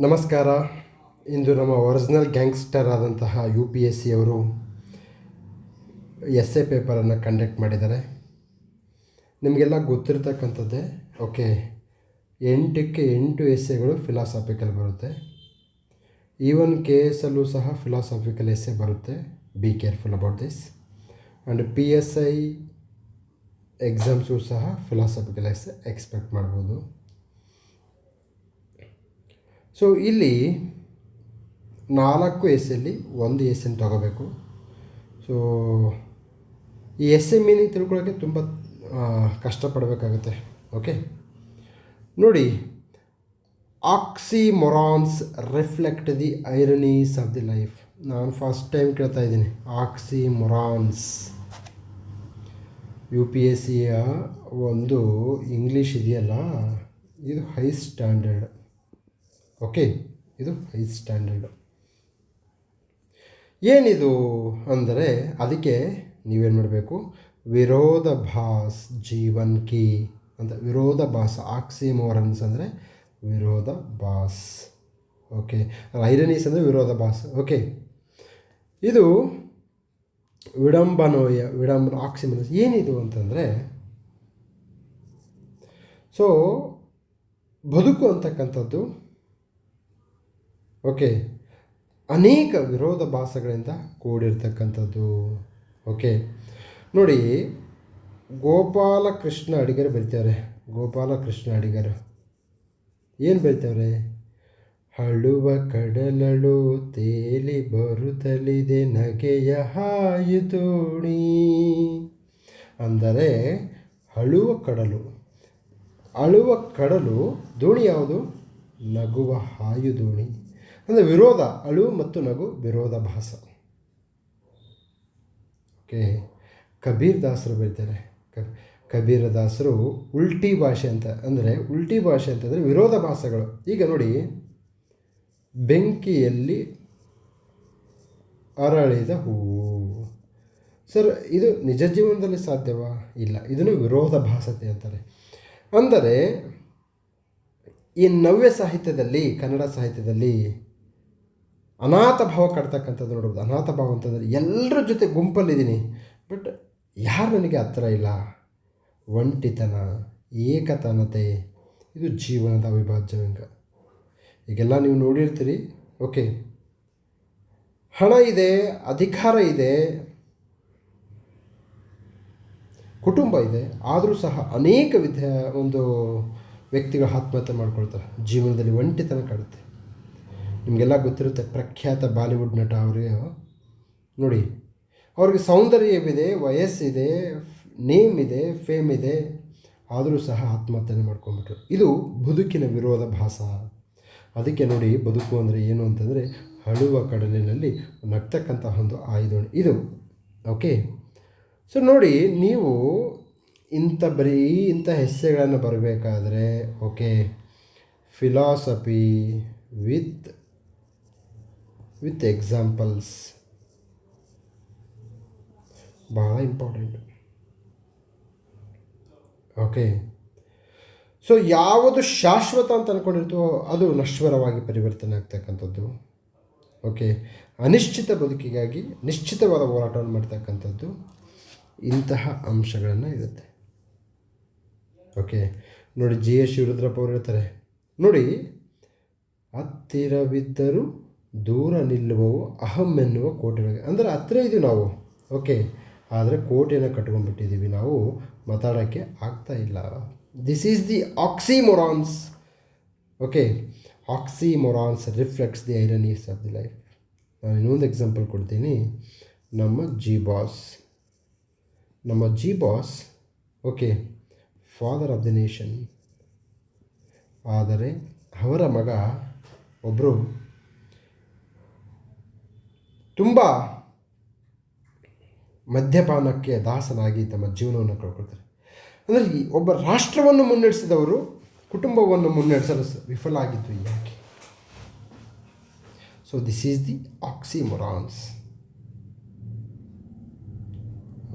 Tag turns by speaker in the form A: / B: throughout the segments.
A: ನಮಸ್ಕಾರ. ಇಂದು ನಮ್ಮ original gangster ಆದಂತಹ UPSC ಅವರು ಎಸ್ಸೆ ಪೇಪರನ್ನು ಕಂಡಕ್ಟ್ ಮಾಡಿದ್ದಾರೆ. ನಿಮಗೆಲ್ಲ ಗೊತ್ತಿರ್ತಕ್ಕಂಥದ್ದೇ. ಓಕೆ, 8ಕ್ಕೆ 8 ಎಸ್ಸೆಗಳು ಫಿಲಾಸಾಫಿಕಲ್ ಬರುತ್ತೆ. ಈವನ್ KS ಅಲ್ಲೂ ಸಹ ಫಿಲಾಸಾಫಿಕಲ್ ಎಸ್ಸೆ ಬರುತ್ತೆ. Be careful about this. And PSI exams ಸಹ ಫಿಲಾಸಾಫಿಕಲ್ ಎಸ್ಸೆ ಎಕ್ಸ್ಪೆಕ್ಟ್ ಮಾಡ್ಬೋದು. ಸೊ ಇಲ್ಲಿ 4 ಎಸ್ಸೆಯಲ್ಲಿ 1 ಎಸ್ಸೆನ ತಗೋಬೇಕು. ಸೊ ಈ ಎಸ್ಸೆ ಮೀನಿಂಗ್ ತಿಳ್ಕೊಳ್ಳೋಕ್ಕೆ ತುಂಬ ಕಷ್ಟಪಡಬೇಕಾಗುತ್ತೆ. ಓಕೆ, ನೋಡಿ, oxymorons reflect the ironies of the life. ನಾನು ಫಸ್ಟ್ ಟೈಮ್ ಕೇಳ್ತಾ ಇದ್ದೀನಿ ಆಕ್ಸಿಮೊರಾನ್ಸ್. UPSCಯ ಒಂದು ಇಂಗ್ಲೀಷ್ ಇದೆಯಲ್ಲ, ಇದು ಹೈ ಸ್ಟ್ಯಾಂಡರ್ಡ್. ಓಕೆ, ಇದು ಹೈ ಸ್ಟ್ಯಾಂಡರ್ಡ್. ಏನಿದು ಅಂದರೆ ಅದಕ್ಕೆ ನೀವೇನು ಮಾಡಬೇಕು, ವಿರೋಧಾಭಾಸ್ ಜೀವನ್ ಕಿ ಅಂತ. ವಿರೋಧಾಭಾಸ, ಆಕ್ಸಿಮೋರನ್ಸ್ ಅಂದರೆ ವಿರೋಧಾಭಾಸ್. ಓಕೆ, ಐರನೀಸ್ ಅಂದರೆ ವಿರೋಧಾಭಾಸ. ಓಕೆ, ಇದು ವಿಡಂಬನ ಆಕ್ಸಿಮೋರನ್ಸ್ ಏನಿದು ಅಂತಂದರೆ, ಸೊ ಬದುಕು ಅಂತಕ್ಕಂಥದ್ದು ಓಕೆ ಅನೇಕ ವಿರೋಧಾಭಾಸಗಳಿಂದ ಕೂಡಿರ್ತಕ್ಕಂಥದ್ದು. ಓಕೆ, ನೋಡಿ, ಗೋಪಾಲಕೃಷ್ಣ ಅಡಿಗರು ಬರೀತಾರೆ. ಗೋಪಾಲಕೃಷ್ಣ ಅಡಿಗರು ಏನು ಬರೀತಾರೆ? ಹಳುವ ಕಡಲಳು ತೇಲಿ ಬರುತ್ತಲಿದೆ ನಗೆಯ ಹಾಯು ದೋಣಿ. ಅಂದರೆ ಅಳುವ ಕಡಲು ದೋಣಿ ಯಾವುದು? ನಗುವ ಹಾಯು ದೋಣಿ. ಅಂದರೆ ವಿರೋಧ, ಅಳುವು ಮತ್ತು ನಗು ವಿರೋಧಾಭಾಸ. ಓಕೆ, ಕಬೀರ್ ದಾಸರು ಬರೀತಾರೆ. ಕಬೀರ ದಾಸರು ಉಲ್ಟಿ ಭಾಷೆ ಅಂತ, ಅಂದರೆ ಉಲ್ಟಿ ಭಾಷೆ ಅಂತಂದರೆ ವಿರೋಧಾಭಾಸಗಳು. ಈಗ ನೋಡಿ, ಬೆಂಕಿಯಲ್ಲಿ ಅರಳಿದ ಹೂವು. ಸರ್, ಇದು ನಿಜ ಜೀವನದಲ್ಲಿ ಸಾಧ್ಯವಾ? ಇಲ್ಲ. ಇದನ್ನು ವಿರೋಧಾಭಾಸತೆ ಅಂತಾರೆ. ಅಂದರೆ ಈ ನವ್ಯ ಸಾಹಿತ್ಯದಲ್ಲಿ, ಕನ್ನಡ ಸಾಹಿತ್ಯದಲ್ಲಿ ಅನಾಥ ಭಾವ ಕಾಡ್ತಕ್ಕಂಥದ್ದು ನೋಡ್ಬೋದು. ಅನಾಥ ಭಾವ ಅಂತಂದರೆ ಎಲ್ಲರ ಜೊತೆ ಗುಂಪಲ್ಲಿದ್ದೀನಿ, ಬಟ್ ಯಾರು ನನಗೆ ಹತ್ತಿರ ಇಲ್ಲ. ಒಂಟಿತನ, ಏಕತಾನತೆ, ಇದು ಜೀವನದ ಅವಿಭಾಜ್ಯ ಅಂಗ. ಈಗೆಲ್ಲ ನೀವು ನೋಡಿರ್ತೀರಿ. ಓಕೆ, ಹಣ ಇದೆ, ಅಧಿಕಾರ ಇದೆ, ಕುಟುಂಬ ಇದೆ, ಆದರೂ ಸಹ ಅನೇಕ ಒಂದು ವ್ಯಕ್ತಿಗಳು ಆತ್ಮಹತ್ಯೆ ಮಾಡ್ಕೊಳ್ತಾರೆ. ಜೀವನದಲ್ಲಿ ಒಂಟಿತನ ಕಾಡುತ್ತೆ. ನಿಮಗೆಲ್ಲ ಗೊತ್ತಿರುತ್ತೆ, ಪ್ರಖ್ಯಾತ ಬಾಲಿವುಡ್ ನಟ ಅವರಿಗೆ ನೋಡಿ, ಅವ್ರಿಗೆ ಸೌಂದರ್ಯವಿದೆ, ವಯಸ್ಸಿದೆ, ನೇಮ್ ಇದೆ, ಫೇಮ್ ಇದೆ, ಆದರೂ ಸಹ ಆತ್ಮಹತ್ಯೆ ಮಾಡ್ಕೊಂಡ್ಬಿಟ್ರು. ಇದು ಬದುಕಿನ ವಿರೋಧಾಭಾಸ. ಅದಕ್ಕೆ ನೋಡಿ, ಬದುಕು ಅಂದರೆ ಏನು ಅಂತಂದರೆ ಅಳುವ ಕಡಲಿನಲ್ಲಿ ನಗ್ತಕ್ಕಂತಹ ಒಂದು ಆಯುಧ ಇದು. ಓಕೆ, ಸೊ ನೋಡಿ, ನೀವು ಇಂಥ ಎಸ್ಸೆಗಳನ್ನು ಬರಬೇಕಾದ್ರೆ, ಓಕೆ, ಫಿಲಾಸಫಿ ವಿತ್ ಎಕ್ಸಾಂಪಲ್ಸ್ ಭಾಳ ಇಂಪಾರ್ಟೆಂಟ್. ಓಕೆ, ಸೊ ಯಾವುದು ಶಾಶ್ವತ ಅಂತ ಅಂದ್ಕೊಂಡಿರ್ತೀವೋ ಅದು ನಶ್ವರವಾಗಿ ಪರಿವರ್ತನೆ ಆಗ್ತಕ್ಕಂಥದ್ದು. ಓಕೆ, ಅನಿಶ್ಚಿತ ಬದುಕಿಗಾಗಿ ನಿಶ್ಚಿತವಾದ ಹೋರಾಟವನ್ನು ಮಾಡ್ತಕ್ಕಂಥದ್ದು ಇಂತಹ ಅಂಶಗಳನ್ನು ಇರುತ್ತೆ. ಓಕೆ, ನೋಡಿ, GS ಶಿವರುದ್ರಪ್ಪ ಅವರು ಹೇಳ್ತಾರೆ ನೋಡಿ, ಹತ್ತಿರವಿದ್ದರೂ ದೂರ ನಿಲ್ಲುವವು ಅಹಂ ಎನ್ನುವ ಕೋಟೆಗಳಿಗೆ. ಅಂದರೆ ಹತ್ತಿರ ಇದ್ದೀವಿ ನಾವು, ಓಕೆ, ಆದರೆ ಕೋಟೆಯನ್ನು ಕಟ್ಕೊಂಡ್ಬಿಟ್ಟಿದ್ದೀವಿ, ನಾವು ಮಾತಾಡೋಕ್ಕೆ ಆಗ್ತಾ ಇಲ್ಲ. This is the oxymorons. Okay, oxymorons reflects the ironies of the life. ನಾನು ಇನ್ನೊಂದು ಎಕ್ಸಾಂಪಲ್ ಕೊಡ್ತೀನಿ. ನಮ್ಮ ಜಿ ಬಾಸ್ okay, father of the nation. ಆದರೆ ಅವರ ಮಗ ಒಬ್ಬರು ತುಂಬ ಮದ್ಯಪಾನಕ್ಕೆ ದಾಸನಾಗಿ ತಮ್ಮ ಜೀವನವನ್ನು ಕಳ್ಕೊಳ್ತಾರೆ. ಅಂದರೆ ಒಬ್ಬ ರಾಷ್ಟ್ರವನ್ನು ಮುನ್ನಡೆಸಿದವರು ಕುಟುಂಬವನ್ನು ಮುನ್ನಡೆಸಲು ವಿಫಲ ಆಗಿದ್ದು ಯಾಕೆ? So this is the oxymorons.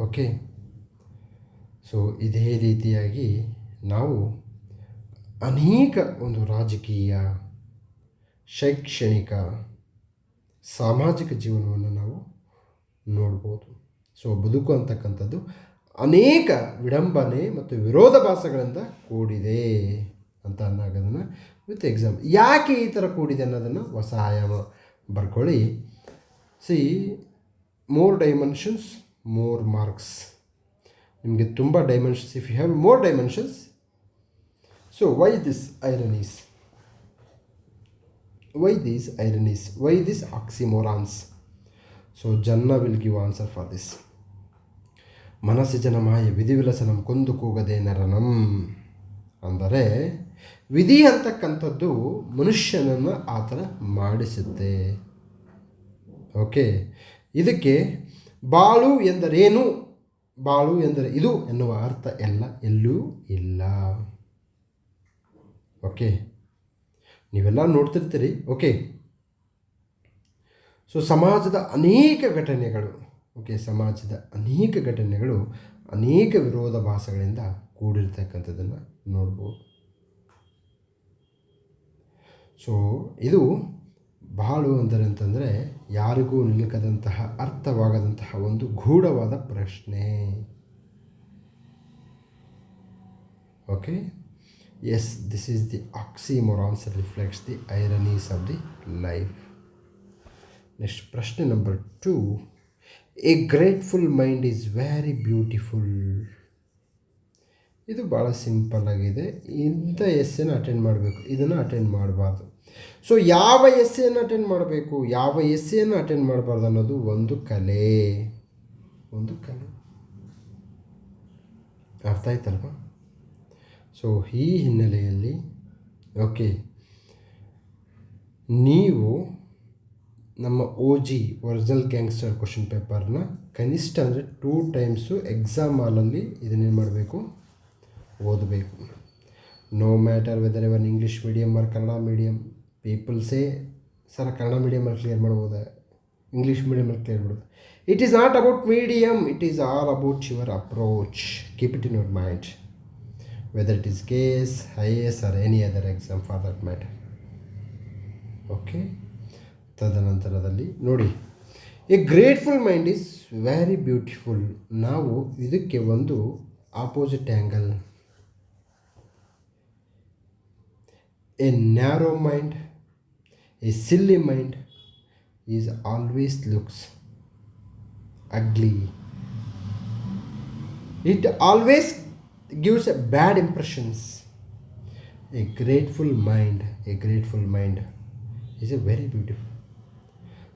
A: Okay, so ಇದೇ ರೀತಿಯಾಗಿ ನಾವು ಅನೇಕ ಒಂದು ರಾಜಕೀಯ ಶೈಕ್ಷಣಿಕ, ಸಾಮಾಜಿಕ ಜೀವನವನ್ನು ನಾವು ನೋಡ್ಬೋದು. ಸೊ ಬದುಕು ಅಂತಕ್ಕಂಥದ್ದು ಅನೇಕ ವಿಡಂಬನೆ ಮತ್ತು ವಿರೋಧಾಭಾಸಗಳಿಂದ ಕೂಡಿದೆ ಅಂತ ಅನ್ನೋದನ್ನು ವಿತ್ ಎಕ್ಸಾಮ್ ಯಾಕೆ ಈ ಥರ ಕೂಡಿದೆ ಅನ್ನೋದನ್ನು ಹೊಸ ಆಯಾಮ ಬರ್ಕೊಳ್ಳಿ. See, more dimensions more marks. ನಿಮಗೆ ತುಂಬ dimensions, if you have more dimensions. So why this ironies, why these ironies, why these oxymorons? So Janna will give answer for this. ಮನಸ್ಸು ಜನಮಾಯ ವಿಧಿವಿಲಸನಂ ಕೊಂದು ಕೂಗದೆ ನರನಂ. ಅಂದರೆ ವಿಧಿ ಅಂತಕ್ಕಂಥದ್ದು ಮನುಷ್ಯನನ್ನು ಆ ಥರ ಮಾಡಿಸುತ್ತೆ. ಓಕೆ, ಇದಕ್ಕೆ ಬಾಳು ಎಂದರೇನು, ಬಾಳು ಎಂದರೆ ಇದು ಎನ್ನುವ ಅರ್ಥ ಎಲ್ಲೂ ಇಲ್ಲ. ಓಕೆ, ನೀವೆಲ್ಲ ನೋಡ್ತಿರ್ತೀರಿ. ಓಕೆ, ಸೊ ಸಮಾಜದ ಅನೇಕ ಘಟನೆಗಳು, ಅನೇಕ ವಿರೋಧಾಭಾಸಗಳಿಂದ ಕೂಡಿರ್ತಕ್ಕಂಥದ್ದನ್ನು ನೋಡ್ಬೋದು. ಸೊ ಇದು ಬಾಳು ಅಂತಂದರೆ ಯಾರಿಗೂ ನಿಲುಕದಂತಹ, ಅರ್ಥವಾಗದಂತಹ ಒಂದು ಗೂಢವಾದ ಪ್ರಶ್ನೆ. Okay, yes, this is the oxymorons that reflects the ironies of the life. Next, ಪ್ರಶ್ನೆ number 2. A grateful mind is very beautiful. ಇದು ಭಾಳ ಸಿಂಪಲ್ ಆಗಿದೆ. ಇಂಥ ಎಸ್ಸೆನ ಅಟೆಂಡ್ ಮಾಡಬೇಕು, ಇದನ್ನು ಅಟೆಂಡ್ ಮಾಡಬಾರ್ದು. ಸೊ ಯಾವ ಎಸ್ಸೆಯನ್ನು ಅಟೆಂಡ್ ಮಾಡಬೇಕು, ಯಾವ ಎಸ್ಸೆಯನ್ನು ಅಟೆಂಡ್ ಮಾಡಬಾರ್ದು ಅನ್ನೋದು ಒಂದು ಕಲೆ. ಅರ್ಥ ಆಯ್ತಲ್ವ? ಸೊ ಈ ಹಿನ್ನೆಲೆಯಲ್ಲಿ ಓಕೆ, ನೀವು ನಮ್ಮ OG ಒರಿಜಿನಲ್ ಗ್ಯಾಂಗ್ಸ್ಟರ್ ಕ್ವಶನ್ ಪೇಪರ್ನ ಕನಿಷ್ಠ ಅಂದರೆ 2 ಟೈಮ್ಸು ಎಕ್ಸಾಮ್ ಹಾಲಲ್ಲಿ ಇದನ್ನೇನು ಮಾಡಬೇಕು, ಓದಬೇಕು. No matter whether even English medium or Kannada medium. ಪೀಪಲ್ಸೇ ಸರ್ ಕನ್ನಡ ಮೀಡಿಯಮಲ್ಲಿ ಕ್ಲಿಯರ್ ಮಾಡ್ಬೋದಾ, ಇಂಗ್ಲೀಷ್ ಮೀಡಿಯಮಲ್ಲಿ ಕ್ಲಿಯರ್ ಮಾಡ್ಬೋದು. It is not about medium, it is all about your approach. Keep it in your mind, whether it is KS, IAS or any other exam for that matter. Okay, ತದನಂತರದಲ್ಲಿ ನೋಡಿ, a grateful mind is very beautiful. ನಾವು ಇದಕ್ಕೆ ಒಂದು opposite angle. A narrow mind, a silly mind is always looks ugly. It always gives a bad impressions. A grateful mind is a very beautiful.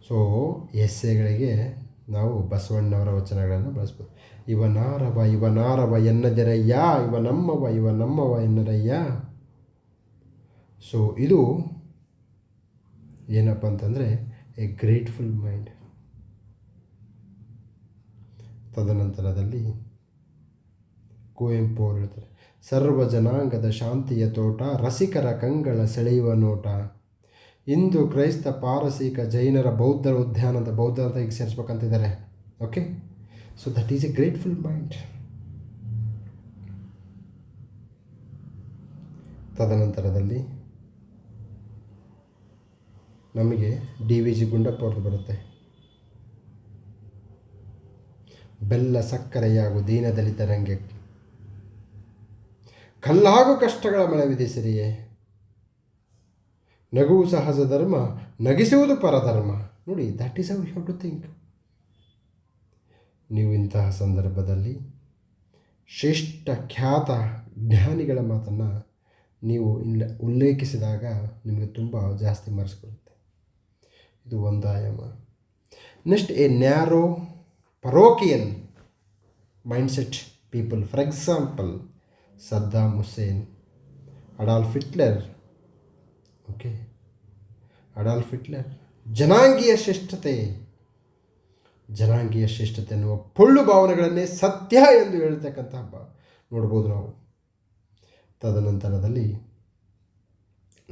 A: So ಎಸ್ಸೆಗಳಿಗೆ ನಾವು ಬಸವಣ್ಣವರ ವಚನಗಳನ್ನು ಬಳಸ್ಬೋದು. ಇವನಾರವ ಎನ್ನದಿರಯ್ಯ, ಇವನಮ್ಮವ ಎನ್ನರಯ್ಯ. So ಇದು ಏನಪ್ಪ ಅಂತಂದರೆ ಎ ಗ್ರೇಟ್ಫುಲ್ ಮೈಂಡ್. ತದನಂತರದಲ್ಲಿ ಕುವೆಂಪು ಅವರು ಹೇಳ್ತಾರೆ, ಸರ್ವ ಜನಾಂಗದ ಶಾಂತಿಯ ತೋಟ, ರಸಿಕರ ಕಂಗಳ ಸೆಳೆಯುವ ನೋಟ. ಹಿಂದೂ, ಕ್ರೈಸ್ತ, ಪಾರಸೀಕ, ಜೈನರ, ಬೌದ್ಧರ ಉದ್ಯಾನ ಅಂತ ಬೌದ್ಧ ಅಂತ ಈಗ ಸೇರಿಸ್ಬೇಕಂತಿದ್ದಾರೆ. Okay, so that is a grateful mind. ತದನಂತರದಲ್ಲಿ ನಮಗೆ DVG ಗುಂಡಪ್ಪ ಅವ್ರದ್ದು ಬರುತ್ತೆ. ಬೆಲ್ಲ ಸಕ್ಕರೆಯಾಗು ದೀನದಲಿತರಂಗೆ, ಕಲ್ಲಾಗು ಕಷ್ಟಗಳ ಮಳೆ ವಿಧಿಸಿರಿಯೇ, ನಗುವು ಸಹಜ ಧರ್ಮ, ನಗಿಸುವುದು ಪರಧರ್ಮ. ನೋಡಿ, that is how you have to think. ನೀವು ಇಂತಹ ಸಂದರ್ಭದಲ್ಲಿ ಶ್ರೇಷ್ಠ ಖ್ಯಾತ ಜ್ಞಾನಿಗಳ ಮಾತನ್ನು ನೀವು ಉಲ್ಲೇಖಿಸಿದಾಗ ನಿಮಗೆ ತುಂಬ ಜಾಸ್ತಿ ಮಾರ್ಕ್ಸ್ ಬರುತ್ತೆ. ಇದು ಒಂದು ಆಯಾಮ. Next, a narrow parochial mindset people. For example, Saddam Hussein, Adolf Hitler. Okay, Adolf Hitler ಜನಾಂಗೀಯ ಶ್ರೇಷ್ಠತೆ ಎನ್ನುವ ಪೊಳ್ಳು ಭಾವನೆಗಳನ್ನೇ ಸತ್ಯ ಎಂದು ಹೇಳ್ತಕ್ಕಂಥ ನೋಡ್ಬೋದು ನಾವು. ತದನಂತರದಲ್ಲಿ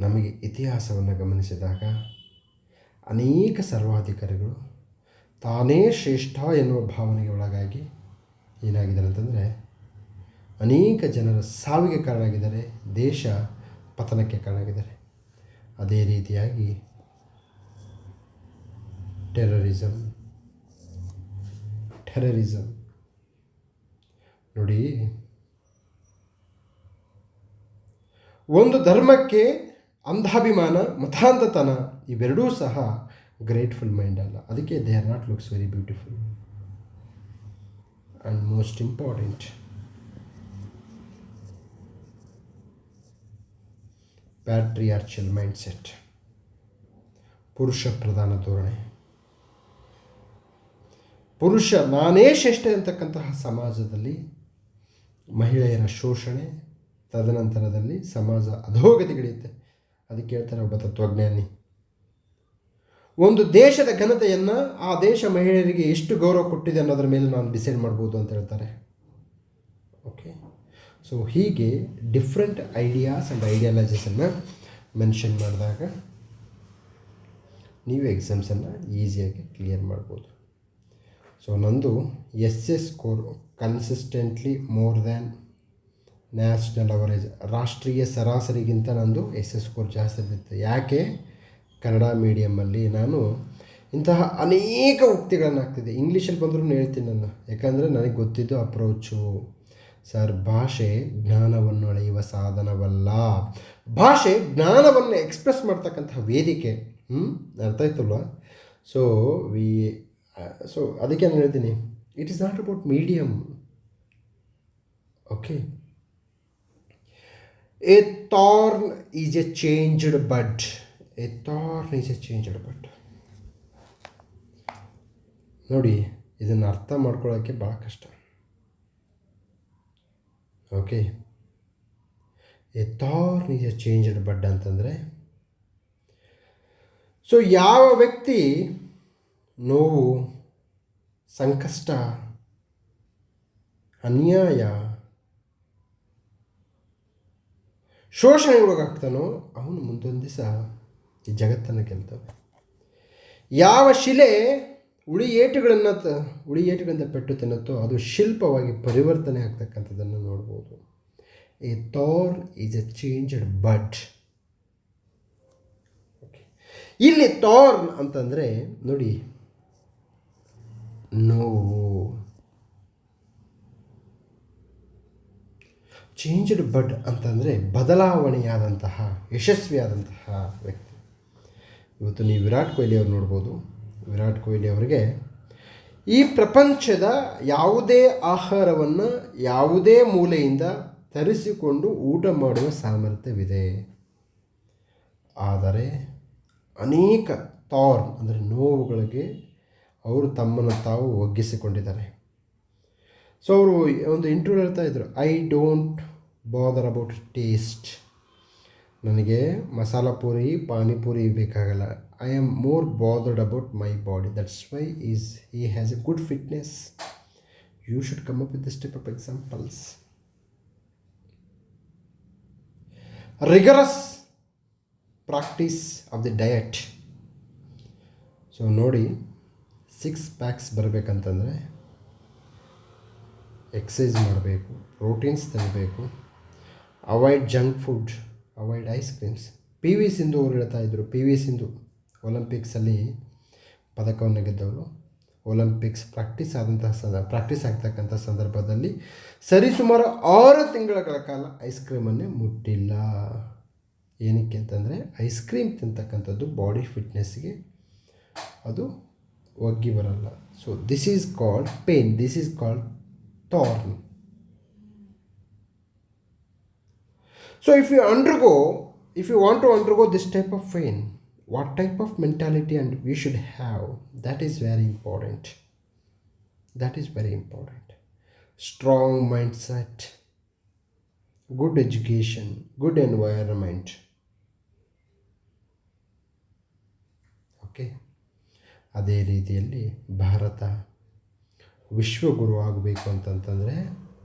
A: ನಮಗೆ ಇತಿಹಾಸವನ್ನು ಗಮನಿಸಿದಾಗ ಅನೇಕ ಸರ್ವಾಧಿಕಾರಿಗಳು ತಾನೇ ಶ್ರೇಷ್ಠ ಎನ್ನುವ ಭಾವನೆಗೆ ಒಳಗಾಗಿ ಏನಾಗಿದ್ದಾರೆ ಅಂತಂದರೆ ಅನೇಕ ಜನರ ಸಾವಿಗೆ ಕಾರಣ ಆಗಿದ್ದಾರೆ, ದೇಶ ಪತನಕ್ಕೆ ಕಾರಣ ಆಗಿದ್ದಾರೆ. ಅದೇ ರೀತಿಯಾಗಿ ಟೆರರಿಸಮ್. ನೋಡಿ, ಒಂದು ಧರ್ಮಕ್ಕೆ ಅಂಧಾಭಿಮಾನ, ಮತಾಂಧತನ ಇವೆರಡೂ ಸಹ ಗ್ರೇಟ್ಫುಲ್ ಮೈಂಡ್ ಅಲ್ಲ. ಅದಕ್ಕೆ they are not looks very beautiful. And most important, patriarchal mindset, ಪುರುಷ ಪ್ರಧಾನ ಧೋರಣೆ. ಪುರುಷ ನಾನೇ ಶ್ರೇಷ್ಠ ಅಂತಕ್ಕಂತಹ ಸಮಾಜದಲ್ಲಿ ಮಹಿಳೆಯರ ಶೋಷಣೆ, ತದನಂತರದಲ್ಲಿ ಸಮಾಜ ಅಧೋಗತಿಗಿಳಿಯುತ್ತೆ. ಅದಕ್ಕೆ ಹೇಳ್ತಾರೆ ಒಬ್ಬ ತತ್ವಜ್ಞಾನಿ, ಒಂದು ದೇಶದ ಘನತೆಯನ್ನು ಆ ದೇಶ ಮಹಿಳೆಯರಿಗೆ ಎಷ್ಟು ಗೌರವ ಕೊಟ್ಟಿದೆ ಅನ್ನೋದ್ರ ಮೇಲೆ ನಾನು ಡಿಸೈಡ್ ಮಾಡ್ಬೋದು ಅಂತ ಹೇಳ್ತಾರೆ. ಓಕೆ, ಸೊ ಹೀಗೆ ಡಿಫ್ರೆಂಟ್ ಐಡಿಯಾಸ್ ಆ್ಯಂಡ್ ಐಡಿಯಾಲಜೀಸನ್ನು ಮೆನ್ಷನ್ ಮಾಡಿದಾಗ ನೀವು ಎಕ್ಸಾಮ್ಸನ್ನು ಈಸಿಯಾಗಿ ಕ್ಲಿಯರ್ ಮಾಡ್ಬೋದು. ಸೊ ನಂದು SS score consistently more than national average, ರಾಷ್ಟ್ರೀಯ ಸರಾಸರಿಗಿಂತ ನಂದು SS ಸ್ಕೋರ್ ಜಾಸ್ತಿ ಇರುತ್ತೆ. ಯಾಕೆ? ಕನ್ನಡ ಮೀಡಿಯಮಲ್ಲಿ ನಾನು ಇಂತಹ ಅನೇಕ ಉಕ್ತಿಗಳನ್ನು ಹಾಕ್ತಿದ್ದೆ. ಇಂಗ್ಲೀಷಲ್ಲಿ ಬಂದರೂ ಹೇಳ್ತೀನಿ ನಾನು, ಯಾಕಂದರೆ ನನಗೆ ಗೊತ್ತಿದ್ದು ಅಪ್ರೋಚು. ಸರ್, ಭಾಷೆ ಜ್ಞಾನವನ್ನು ಅಳೆಯುವ ಸಾಧನವಲ್ಲ, ಭಾಷೆ ಜ್ಞಾನವನ್ನು ಎಕ್ಸ್ಪ್ರೆಸ್ ಮಾಡ್ತಕ್ಕಂತಹ ವೇದಿಕೆ. ಅರ್ಥ ಆಯ್ತಲ್ವ? ಸೊ ಅದಕ್ಕೆ ನಾನು ಹೇಳ್ತೀನಿ, it is not about medium. Okay, a thorn is a changed bud. ನೋಡಿ, ಇದನ್ನು ಅರ್ಥ ಮಾಡ್ಕೊಳ್ಳೋಕ್ಕೆ ಭಾಳ ಕಷ್ಟ. Okay, a thorn is a changed bud ಅಂತಂದರೆ, ಸೊ ಯಾವ ವ್ಯಕ್ತಿ ನೋವು, ಸಂಕಷ್ಟ, ಅನ್ಯಾಯ, ಶೋಷಣೆಗೊಳಗಾಗ್ತಾನೋ ಅವನು ಮುಂದೊಂದು ದಿವಸ ಈ ಜಗತ್ತನ್ನು ಗೆಲ್ತವೆ. ಯಾವ ಶಿಲೆ ಉಳಿ ಏಟುಗಳಿಂದ ಪೆಟ್ಟು ತಿನ್ನುತ್ತೋ ಅದು ಶಿಲ್ಪವಾಗಿ ಪರಿವರ್ತನೆ ಆಗ್ತಕ್ಕಂಥದ್ದನ್ನು ನೋಡ್ಬೋದು. A thorn is a changed bud. Okay, ಇಲ್ಲಿ ಥಾರ್ನ್ ಅಂತಂದರೆ ನೋಡಿ, ನೋವು. ಚೇಂಜ್ಡ್ ಬಡ್ ಅಂತಂದರೆ ಬದಲಾವಣೆಯಾದಂತಹ, ಯಶಸ್ವಿಯಾದಂತಹ ವ್ಯಕ್ತಿ. ಇವತ್ತು ನೀವು ವಿರಾಟ್ ಕೊಹ್ಲಿ ಅವ್ರು ನೋಡ್ಬೋದು. ವಿರಾಟ್ ಕೊಹ್ಲಿ ಅವರಿಗೆ ಈ ಪ್ರಪಂಚದ ಯಾವುದೇ ಆಹಾರವನ್ನು ಯಾವುದೇ ಮೂಲೆಯಿಂದ ತರಿಸಿಕೊಂಡು ಊಟ ಮಾಡುವ ಸಾಮರ್ಥ್ಯವಿದೆ. ಆದರೆ ಅನೇಕ ಥಾರ್ನ್ ಅಂದರೆ ನೋವುಗಳಿಗೆ ಅವರು ತಮ್ಮನ್ನು ತಾವು ಒಗ್ಗಿಸಿಕೊಂಡಿದ್ದಾರೆ. ಸೊ ಅವರು ಒಂದು ಇಂಟರ್ವ್ಯೂ ಹೇಳ್ತಾ ಇದ್ರು, I don't bother about taste. ನನಗೆ ಮಸಾಲ ಪೂರಿ, ಪಾನಿಪುರಿ ಬೇಕಾಗಲ್ಲ. I am more bothered about my body. That's why he has a good fitness. You should come up with this type of examples. Rigorous practice of the diet. So ನೋಡಿ, 6 packs ಬರಬೇಕಂತಂದರೆ exercise ಮಾಡಬೇಕು, proteins ತಿನ್ನಬೇಕು, avoid junk food, avoid ice creams. PV Sindhu ಅವರು ಹೇಳ್ತಾ ಇದ್ದರು. PV Sindhu ಒಲಿಂಪಿಕ್ಸಲ್ಲಿ ಪದಕವನ್ನು ಗೆದ್ದವರು. Olympics practice ಆಗ್ತಕ್ಕಂಥ ಸಂದರ್ಭದಲ್ಲಿ ಸರಿಸುಮಾರು 6 ತಿಂಗಳ ಕಾಲ ಐಸ್ ಕ್ರೀಮನ್ನೇ ಮುಟ್ಟಿಲ್ಲ. ಏನಕ್ಕೆ ಅಂತಂದರೆ ಐಸ್ ಕ್ರೀಮ್ ತಿಂತಕ್ಕಂಥದ್ದು ಬಾಡಿ ಫಿಟ್ನೆಸ್ಗೆ ಅದು ಒಗ್ಗಿ ಬರಲ್ಲ. So this is called pain, this is called Thorn. So if you want to undergo this type of pain, what type of mentality and we should have, that is very important. Strong mindset, good education, good environment. Okay, ಅದೇ ರೀತಿಯಲ್ಲಿ ಭಾರತ ವಿಶ್ವಗುರು ಆಗಬೇಕು ಅಂತಂತಂದರೆ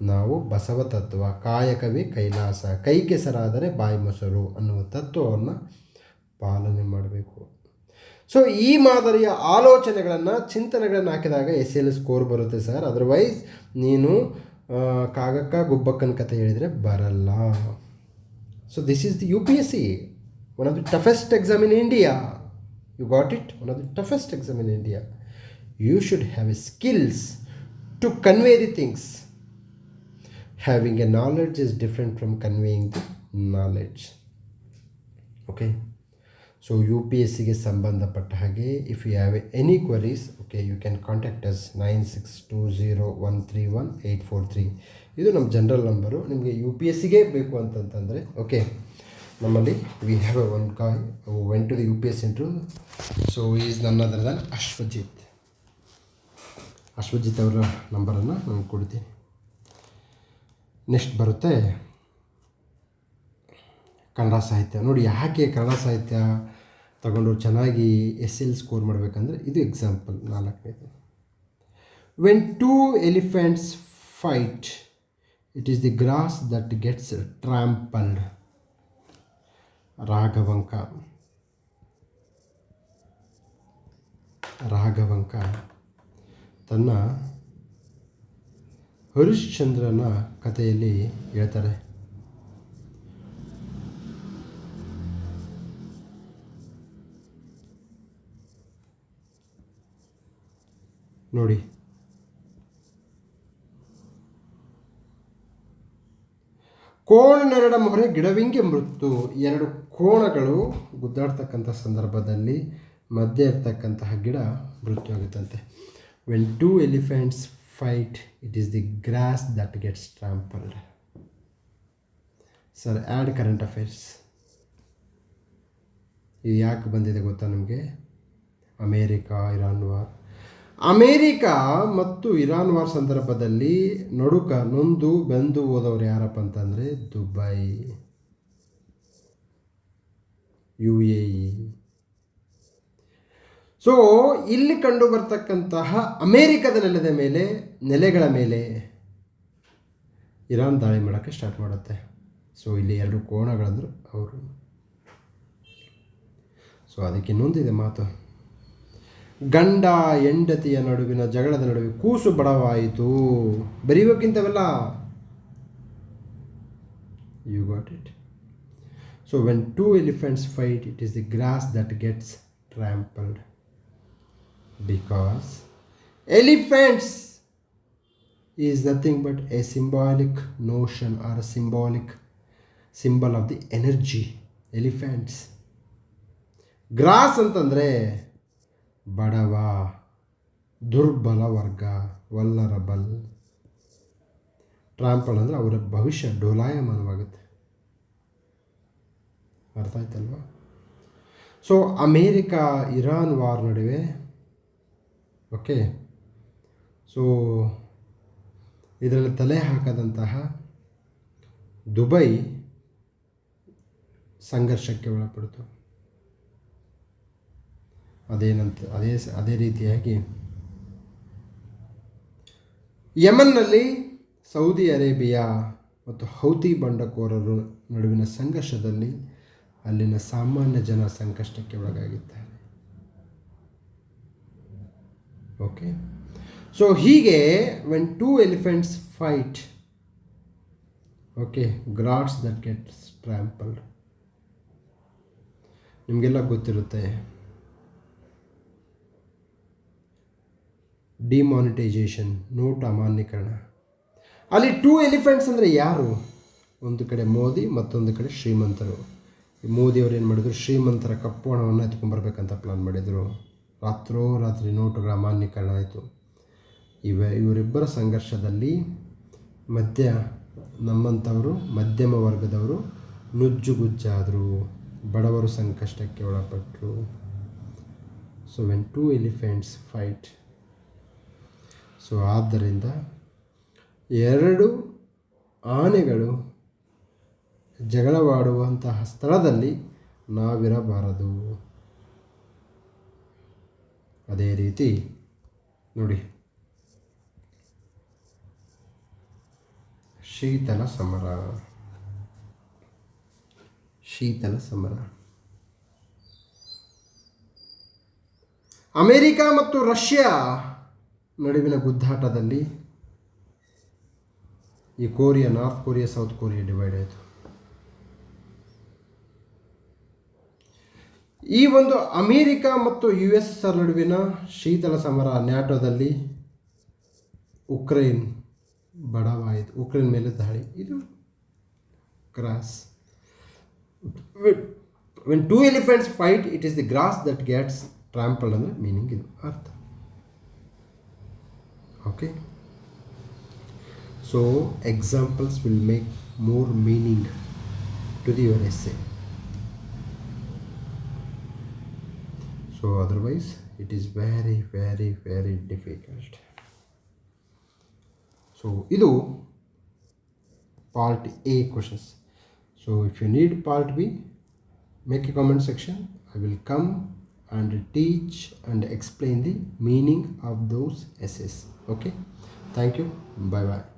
A: ನಾವು ಬಸವ ತತ್ವ, ಕಾಯಕವೇ ಕೈಲಾಸ, ಕೈ ಕೆಸರಾದರೆ ಬಾಯಿ ಮೊಸರು ಅನ್ನುವ ತತ್ವವನ್ನು ಪಾಲನೆ ಮಾಡಬೇಕು. ಸೊ ಈ ಮಾದರಿಯ ಆಲೋಚನೆಗಳನ್ನು, ಚಿಂತನೆಗಳನ್ನು ಹಾಕಿದಾಗ SL ಸ್ಕೋರ್ ಬರುತ್ತೆ ಸರ್. ಅದರ್ವೈಸ್ ನೀನು ಕಾಗಕ್ಕ ಗುಬ್ಬಕ್ಕನ ಕಥೆ ಹೇಳಿದರೆ ಬರಲ್ಲ. So this is the UPSC, one of the toughest exam in India. You got it? One of the toughest exam in India. You should have skills to convey the things. Having a knowledge is different from conveying the knowledge. Okay. So U P S ಸಿಗೆ ಸಂಬಂಧಪಟ್ಟ ಹಾಗೆ if you have any queries okay you can contact us 9620131843. ಇದು ನಮ್ಮ general number. ನಿಮಗೆ U P S ಸಿಗೆ ಬೇಕು ಅಂತಂತಂದರೆ okay ನಮ್ಮಲ್ಲಿ we have a one guy went to the U P S interview. So is none other than Ashwajit ಅವರ ನಂಬರನ್ನು ನಾನು ಕೊಡ್ತೀನಿ. ನೆಕ್ಸ್ಟ್ ಬರುತ್ತೆ ಕನ್ನಡ ಸಾಹಿತ್ಯ. ನೋಡಿ ಯಾಕೆ ಕನ್ನಡ ಸಾಹಿತ್ಯ ತಗೊಂಡು ಚೆನ್ನಾಗಿ SL ಸ್ಕೋರ್ ಮಾಡಬೇಕಂದ್ರೆ ಇದು ಎಕ್ಸಾಂಪಲ್ 4ನೇದು. When two elephants fight it is the grass that gets trampled. Raghavanka ತನ್ನ ಹರಿಶ್ಚಂದ್ರನ ಕಥೆಯಲ್ಲಿ ಹೇಳ್ತಾರೆ, ನೋಡಿ ಕೋಣನೆರಡ ಮೊರೆ ಗಿಡವಿಂಗೆ ಮೃತ್ತು. 2 ಕೋಣಗಳು ಗುದ್ದಾಡ್ತಕ್ಕಂಥ ಸಂದರ್ಭದಲ್ಲಿ ಮಧ್ಯೆ ಇರ್ತಕ್ಕಂತಹ ಗಿಡ ಮೃತ್ಯು ಆಗುತ್ತಂತೆ. When two elephants fight it is the grass that gets trampled. Sir add current affairs. ಇದು ಯಾಕೆ ಬಂದಿದೆ ಗೊತ್ತಾ ನಿಮಗೆ? ಅಮೇರಿಕಾ ಮತ್ತು ಇರಾನ್ ವಾರ್ ಸಂದರ್ಭದಲ್ಲಿ ನೊಂದು ಬೆಂದು ಹೋದವ್ರು ಯಾರಪ್ಪ ಅಂತಂದರೆ ದುಬೈ, UAE. ಸೊ ಇಲ್ಲಿ ಕಂಡು ಬರ್ತಕ್ಕಂತಹ ಅಮೇರಿಕದ ನೆಲೆಗಳ ಮೇಲೆ ಇರಾನ್ ದಾಳಿ ಮಾಡೋಕ್ಕೆ ಸ್ಟಾರ್ಟ್ ಮಾಡುತ್ತೆ. ಸೊ ಇಲ್ಲಿ 2 ಕೋಣಗಳಂದ್ರು ಅವರು. ಸೊ ಅದಕ್ಕೆ ಇನ್ನೊಂದಿದೆ ಮಾತು, ಗಂಡ ಹೆಂಡತಿಯ ನಡುವಿನ ಜಗಳದ ನಡುವೆ ಕೂಸು ಬಡವಾಯಿತು. ಬರೀಬೇಕಿಂತವೆಲ್ಲ. You got it. So when two elephants fight it is the grass that gets trampled. Because elephants is nothing but a symbolic notion or a symbol of the energy. Elephants. Grass ಅಂತಂದರೆ ಬಡವ, ದುರ್ಬಲ ವರ್ಗ, vulnerable. Trample ಅಂದರೆ ಅವರ ಭವಿಷ್ಯ ಡೋಲಾಯಮಾನವಾಗುತ್ತೆ. ಅರ್ಥ ಆಯ್ತಲ್ವ? So America Iran war ನಡುವೆ okay, so ಇದರಲ್ಲಿ ತಲೆ ಹಾಕದಂತಹ ದುಬೈ ಸಂಘರ್ಷಕ್ಕೆ ಒಳಪಡ್ತು. ಅದೇ ರೀತಿಯಾಗಿ ಯಮನ್ನಲ್ಲಿ ಸೌದಿ ಅರೇಬಿಯಾ ಮತ್ತು ಹೌತಿ ಬಂಡಖೋರರು ನಡುವಿನ ಸಂಘರ್ಷದಲ್ಲಿ ಅಲ್ಲಿನ ಸಾಮಾನ್ಯ ಜನ ಸಂಕಷ್ಟಕ್ಕೆ ಒಳಗಾಗಿದ್ದಾರೆ. ಓಕೆ, ಸೊ ಹೀಗೆ when two elephants fight okay grass that gets trampled. ನಿಮಗೆಲ್ಲ ಗೊತ್ತಿರುತ್ತೆ ಡಿಮಾನಿಟೈಸೇಷನ್, ನೋಟ್ ಅಮಾನ್ಯೀಕರಣ. ಅಲ್ಲಿ 2 ಎಲಿಫೆಂಟ್ಸ್ ಅಂದರೆ ಯಾರು? ಒಂದು ಕಡೆ ಮೋದಿ, ಮತ್ತೊಂದು ಕಡೆ ಶ್ರೀಮಂತರು. ಮೋದಿಯವರು ಏನು ಮಾಡಿದ್ರು, ಶ್ರೀಮಂತರ ಕಪ್ಪು ಹಣವನ್ನು ಎತ್ಕೊಂಡ್ಬರ್ಬೇಕಂತ ಪ್ಲಾನ್ ಮಾಡಿದರು. ರಾತ್ರಿ ನೋಟುಗಳ ಅಮಾನ್ಯೀಕರಣ ಆಯಿತು. ಇವರಿಬ್ಬರ ಸಂಘರ್ಷದಲ್ಲಿ ನಮ್ಮಂಥವರು ಮಧ್ಯಮ ವರ್ಗದವರು ನುಜ್ಜುಗುಜ್ಜಾದರು, ಬಡವರು ಸಂಕಷ್ಟಕ್ಕೆ ಒಳಪಟ್ಟರು. So when two elephants fight. So ಆದ್ದರಿಂದ 2 ಆನೆಗಳು ಜಗಳವಾಡುವಂತಹ ಸ್ಥಳದಲ್ಲಿ ನಾವಿರಬಾರದು. ಅದೇ ರೀತಿ ನೋಡಿ, ಶೀತಲ ಸಮರ. ಅಮೇರಿಕಾ ಮತ್ತು ರಷ್ಯಾ ನಡುವಿನ ಗುದ್ದಾಟದಲ್ಲಿ ಈ north Korea south Korea divide ಆಯಿತು. ಈ ಒಂದು ಅಮೇರಿಕ ಮತ್ತು USSR ನಡುವಿನ ಶೀತಲ ಸಮರ ನ್ಯಾಟೋದಲ್ಲಿ ಉಕ್ರೇನ್ ಬಡವಾಯಿತು, ಉಕ್ರೇನ್ ಮೇಲೆ ದಾಳಿ. ಇದು grass. When two elephants fight it is the grass that gets trampled ಅಂದರೆ ಮೀನಿಂಗ್ ಇದು ಅರ್ಥ. Okay, so examples will make more meaning to your essay. So otherwise it is very very very difficult. So idu part A questions. So if you need part B, make a comment section. I will come and teach and explain the meaning of those essays. Okay, thank you, bye bye.